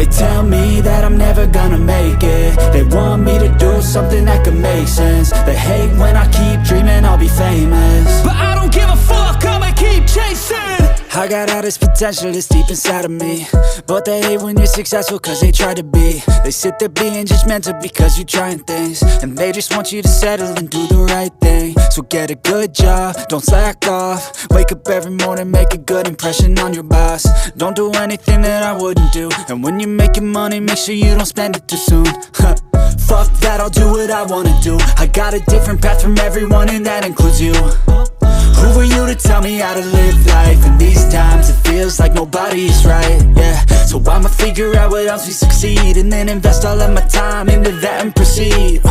They tell me that I'm never gonna make it. They want me to do something that could make sense. They hate when I keep dreaming I'll be famous, but I don't give a fuck, I'ma keep chasing. I got all this potential that's deep inside of me, but they hate when you're successful cause they try to be. They sit there being judgmental because you're trying things, and they just want you to settle and do the right thing. So get a good job, don't slack off. Wake up every morning, make a good impression on your boss. Don't do anything that I wouldn't do, and when you're making money, make sure you don't spend it too soon. Fuck that, I'll do what I wanna do. I got a different path from everyone, and that includes you. Who are you to tell me how to live life? In these times it feels like nobody's right, yeah. So I'ma figure out what else we succeed, and then invest all of my time into that and proceed.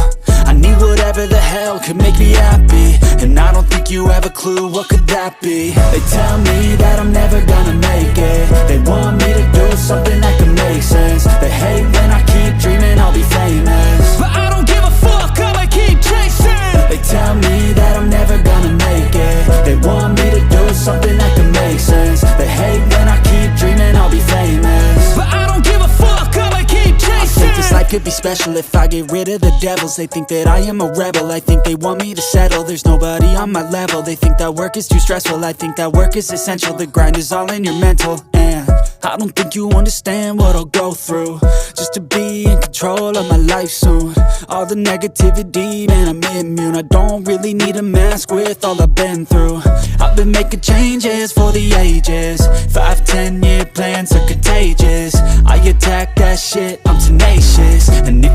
I need whatever the hell could make me happy, and I don't think you have a clue what could that be. They tell me that I'm never gonna make it. They want me to do something that can make sense. They hate when I keep dreaming I'll be famous, but I don't give a fuck, I'ma keep chasing. They tell me that I'm never gonna make it. They want me to do something that can make sense. They hate when I keep dreaming I'll be famous, but I don't give a fuck, I'ma keep chasing. I think this life could be special if I get rid of the devils. They think that I am a rebel, I think they want me to settle. There's nobody on my level. They think that work is too stressful, I think that work is essential. The grind is all in your mental, and I don't think you understand what I'll go through just to be in control of my life soon. All the negativity, man, I'm immune. I don't really need a mask with all I've been through. I've been making changes for the ages. 5-10 year plans are contagious. I attack that shit, I'm tenacious. And if